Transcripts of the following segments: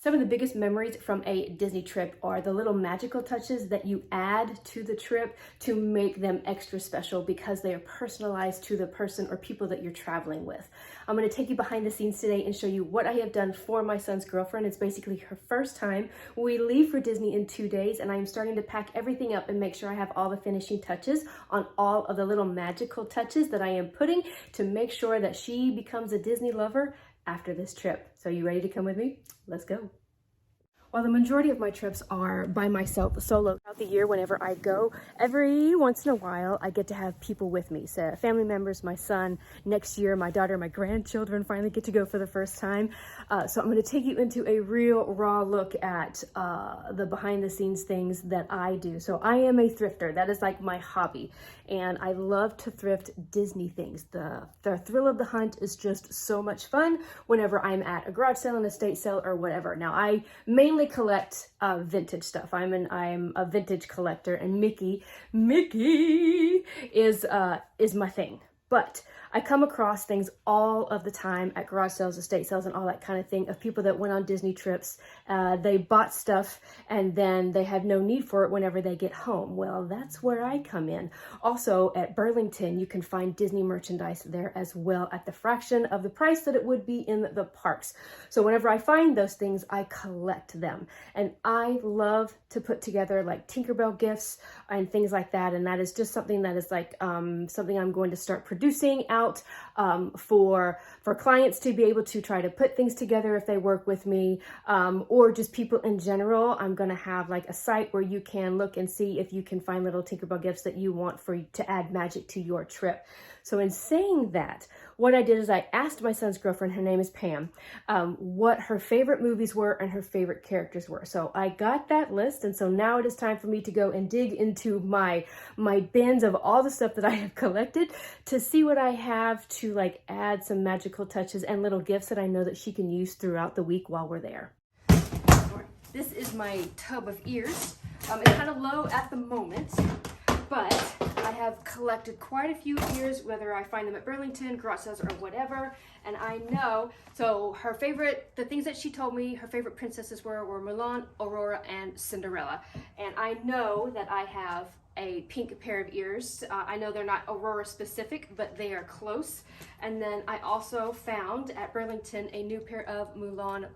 Some of the biggest memories from a Disney trip are the little magical touches that you add to the trip to make them extra special because they are personalized to the person or people that you're traveling with. I'm going to take you behind the scenes today and show you what I have done for my son's girlfriend. It's basically her first time. We leave for Disney in 2 days, and I'm starting to pack everything up and make sure I have all the finishing touches on all of the little magical touches that I am putting to make sure that she becomes a Disney lover after this trip. So you ready to come with me? Let's go. While the majority of my trips are by myself, solo, throughout the year, whenever I go, every once in a while, I get to have people with me. So family members, my son, next year, my daughter, my grandchildren finally get to go for the first time. So I'm going to take you into a real raw look at the behind the scenes things that I do. So I am a thrifter. That is like my hobby. And I love to thrift Disney things. The thrill of the hunt is just so much fun whenever I'm at a garage sale, an estate sale, or whatever. Now, I mainly collect vintage stuff. I'm a vintage collector, and Mickey is my thing. But I come across things all of the time at garage sales, estate sales, and all that kind of thing of people that went on Disney trips. They bought stuff and then they had no need for it whenever they get home. Well, that's where I come in. Also at Burlington, you can find Disney merchandise there as well at the fraction of the price that it would be in the parks. So whenever I find those things, I collect them. And I love to put together like Tinkerbell gifts and things like that. And that is just something that is like something I'm going to start producing out for clients to be able to try to put things together if they work with me, or just people in general. I'm going to have like a site where you can look and see if you can find little Tinkerbell gifts that you want to add magic to your trip. So in saying that, what I did is I asked my son's girlfriend, her name is Pam, what her favorite movies were and her favorite characters were. So I got that list, and so now it is time for me to go and dig into my bins of all the stuff that I have collected to see what I have to like add some magical touches and little gifts that I know that she can use throughout the week while we're there. This is my tub of ears. It's kind of low at the moment, but I have collected quite a few ears, whether I find them at Burlington, garage sales, or whatever. And I know, so the things that she told me her favorite princesses were Mulan, Aurora, and Cinderella. And I know that I have a pink pair of ears. I know they're not Aurora specific, but they are close. And then I also found at Burlington a new pair of Mulan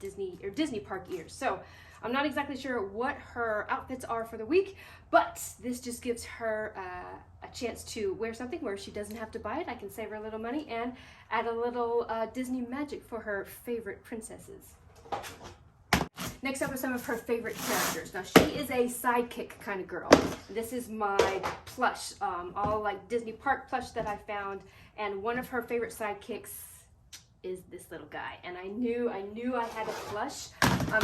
Disney Park ears. So I'm not exactly sure what her outfits are for the week, but this just gives her a chance to wear something where she doesn't have to buy it. I can save her a little money and add a little Disney magic for her favorite princesses. Next up are some of her favorite characters. Now, she is a sidekick kind of girl. This is my plush, all like Disney Park plush that I found, and one of her favorite sidekicks is this little guy, and I knew I had a plush.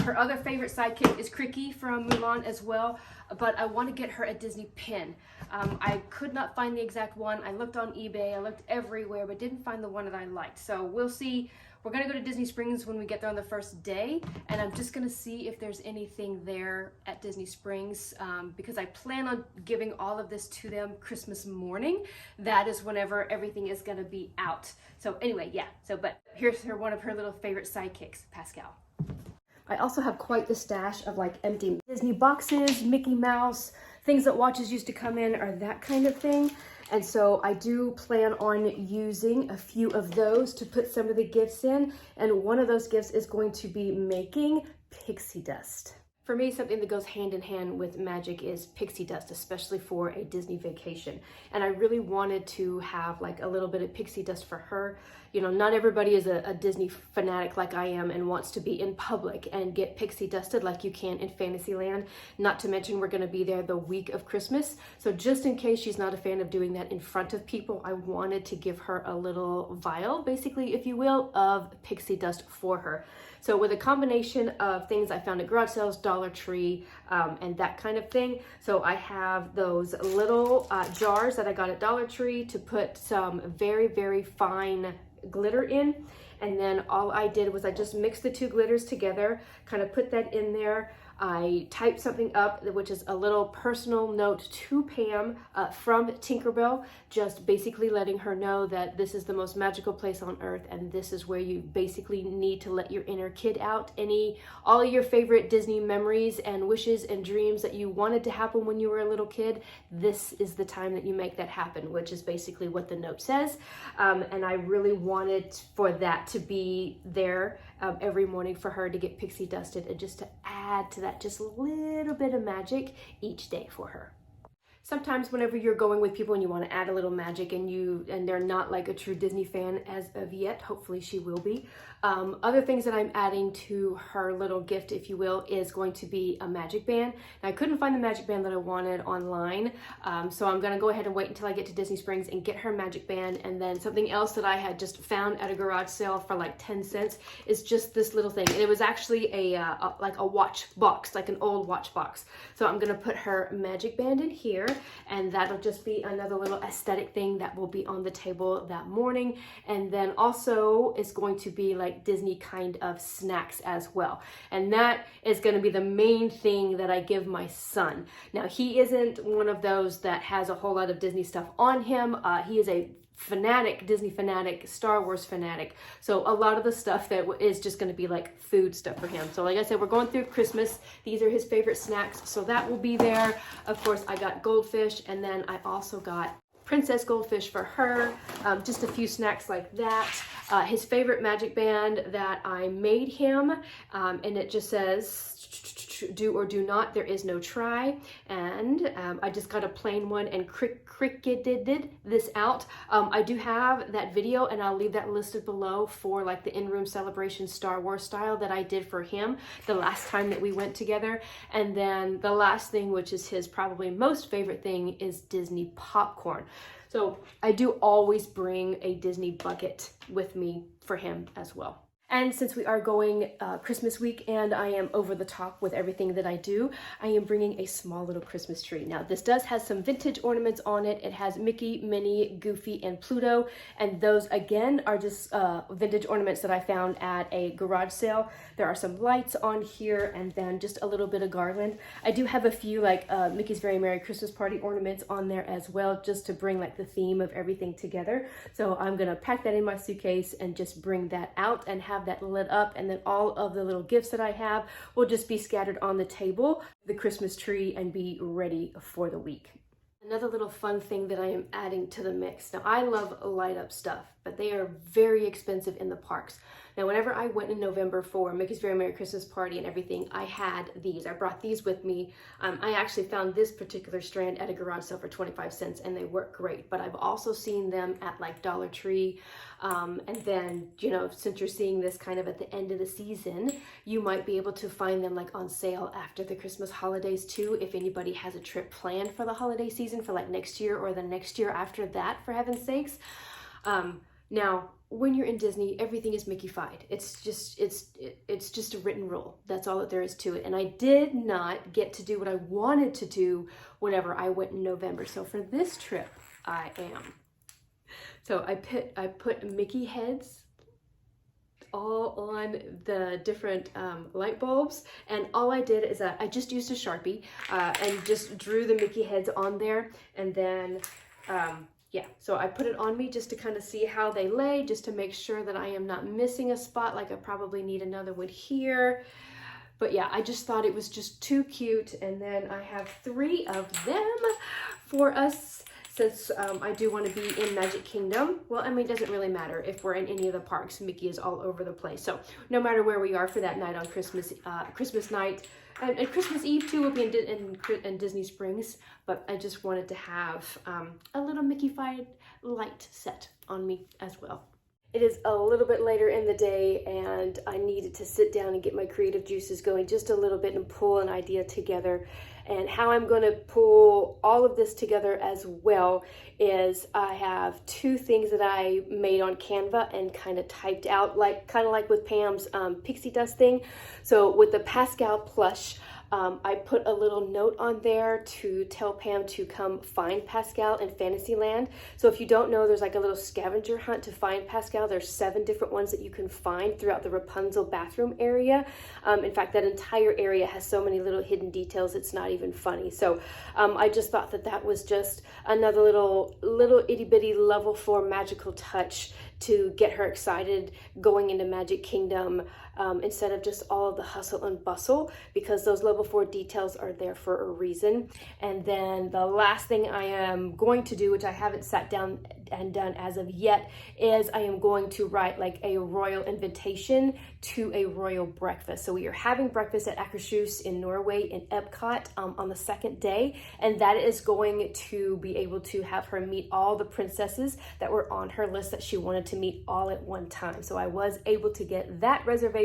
Her other favorite sidekick is Cricky from Mulan as well, but I want to get her a Disney pin. I could not find the exact one. I looked on eBay, I looked everywhere, but didn't find the one that I liked. So we'll see. We're gonna go to Disney Springs when we get there on the first day, and I'm just gonna see if there's anything there at Disney Springs, because I plan on giving all of this to them Christmas morning. That is whenever everything is gonna be out. So anyway, yeah, but here's one of her little favorite sidekicks, Pascal. I also have quite the stash of like empty Disney boxes, Mickey Mouse, things that watches used to come in, or that kind of thing. And so I do plan on using a few of those to put some of the gifts in. And one of those gifts is going to be making pixie dust. For me, something that goes hand in hand with magic is pixie dust, especially for a Disney vacation. And I really wanted to have like a little bit of pixie dust for her. You know, not everybody is a Disney fanatic like I am and wants to be in public and get pixie dusted like you can in Fantasyland. Not to mention we're going to be there the week of Christmas. So just in case she's not a fan of doing that in front of people, I wanted to give her a little vial, basically, if you will, of pixie dust for her. So with a combination of things I found at garage sales, Dollar Tree, and that kind of thing. So I have those little jars that I got at Dollar Tree to put some very, very fine glitter in. And then all I did was I just mixed the two glitters together, kind of put that in there. I typed something up, which is a little personal note to Pam from Tinkerbell, just basically letting her know that this is the most magical place on earth, and this is where you basically need to let your inner kid out. All of your favorite Disney memories and wishes and dreams that you wanted to happen when you were a little kid, this is the time that you make that happen, which is basically what the note says. And I really wanted for that to be there every morning for her to get pixie dusted, and just to add to that just a little bit of magic each day for her. Sometimes whenever you're going with people and you want to add a little magic and they're not like a true Disney fan as of yet, hopefully she will be. Other things that I'm adding to her little gift, if you will, is going to be a magic band. Now, I couldn't find the magic band that I wanted online, so I'm going to go ahead and wait until I get to Disney Springs and get her magic band. And then something else that I had just found at a garage sale for like 10 cents is just this little thing. It was actually like a watch box, like an old watch box. So I'm going to put her magic band in here, and that'll just be another little aesthetic thing that will be on the table that morning. And then also it's going to be like Disney kind of snacks as well. And that is going to be the main thing that I give my son. Now, he isn't one of those that has a whole lot of Disney stuff on him. He is a fanatic, Disney fanatic, Star Wars fanatic. So a lot of the stuff that is just going to be like food stuff for him. So like I said, we're going through Christmas. These are his favorite snacks. So that will be there. Of course, I got goldfish, and then I also got princess goldfish for her, just a few snacks like that. His favorite magic band that I made him, and it just says, do or do not, there is no try. And I just got a plain one and cricketed this out. I do have that video, and I'll leave that listed below for like the in-room celebration Star Wars style that I did for him the last time that we went together. And then the last thing, which is his probably most favorite thing, is Disney popcorn. So I do always bring a Disney bucket with me for him as well. And since we are going Christmas week and I am over the top with everything that I do, I am bringing a small little Christmas tree. Now, this does have some vintage ornaments on it. It has Mickey, Minnie, Goofy, and Pluto. And those, again, are just vintage ornaments that I found at a garage sale. There are some lights on here, and then just a little bit of garland. I do have a few like Mickey's Very Merry Christmas Party ornaments on there as well, just to bring like the theme of everything together. So I'm gonna pack that in my suitcase and just bring that out and have that lit up, and then all of the little gifts that I have will just be scattered on the table, the Christmas tree, and be ready for the week. Another little fun thing that I am adding to the mix. Now, I love light up stuff, but they are very expensive in the parks. Now, whenever I went in November for Mickey's Very Merry Christmas Party and everything, I had these. I brought these with me. I actually found this particular strand at a garage sale for 25 cents, and they work great. But I've also seen them at like Dollar Tree. And then, you know, since you're seeing this kind of at the end of the season, you might be able to find them like on sale after the Christmas holidays too, if anybody has a trip planned for the holiday season for like next year or the next year after that, for heaven's sakes. Now, when you're in Disney, everything is Mickey-fied. It's just a written rule. That's all that there is to it. And I did not get to do what I wanted to do whenever I went in November. So for this trip, I am. So I put Mickey heads all on the different light bulbs, and all I did is I just used a Sharpie and just drew the Mickey heads on there, and then yeah, so I put it on me just to kind of see how they lay, just to make sure that I am not missing a spot. Like I probably need another one here. But yeah, I just thought it was just too cute. And then I have 3 of them for us, since I do want to be in Magic Kingdom. Well, I mean, it doesn't really matter if we're in any of the parks. Mickey is all over the place. So no matter where we are for that night on Christmas night, and Christmas Eve too, will be in Disney Springs. But I just wanted to have a little Mickey-fied light set on me as well. It is a little bit later in the day, and I needed to sit down and get my creative juices going just a little bit and pull an idea together. And how I'm going to pull all of this together as well is I have 2 things that I made on Canva and kind of typed out, kind of like with Pam's pixie dust thing. So with the Pascal plush, I put a little note on there to tell Pam to come find Pascal in Fantasyland. So if you don't know, there's like a little scavenger hunt to find Pascal. There's 7 different ones that you can find throughout the Rapunzel bathroom area. In fact, that entire area has so many little hidden details, it's not even funny. So I just thought that that was just another little itty bitty level 4 magical touch to get her excited going into Magic Kingdom, instead of just all of the hustle and bustle, because those level 4 details are there for a reason. And then the last thing I am going to do, which I haven't sat down and done as of yet, is I am going to write like a royal invitation to a royal breakfast. So we are having breakfast at Akershus in Norway in Epcot on the 2nd day, and that is going to be able to have her meet all the princesses that were on her list that she wanted to meet all at one time. So I was able to get that reservation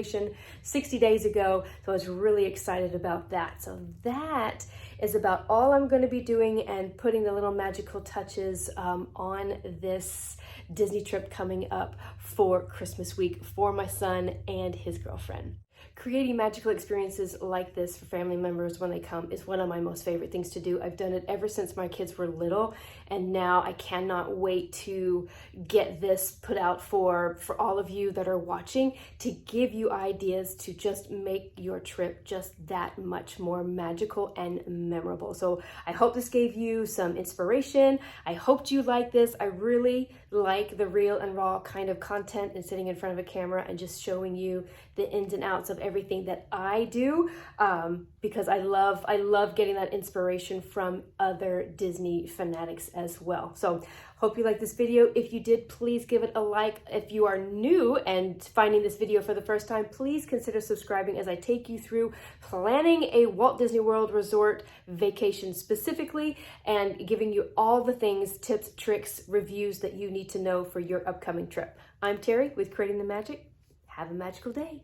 60 days ago, so I was really excited about that. So that is about all I'm going to be doing and putting the little magical touches on this Disney trip coming up for Christmas week for my son and his girlfriend. Creating magical experiences like this for family members when they come is one of my most favorite things to do. I've done it ever since my kids were little, and now I cannot wait to get this put out for all of you that are watching, to give you ideas to just make your trip just that much more magical and memorable. So I hope this gave you some inspiration. I hoped you liked this. I really like the real and raw kind of content and sitting in front of a camera and just showing you the ins and outs of everything that I do, because I love getting that inspiration from other Disney fanatics as well. So hope you liked this video. If you did, please give it a like. If you are new and finding this video for the first time, please consider subscribing as I take you through planning a Walt Disney World Resort vacation specifically, and giving you all the things, tips, tricks, reviews that you need to know for your upcoming trip. I'm Terry with Creating the Magic. Have a magical day.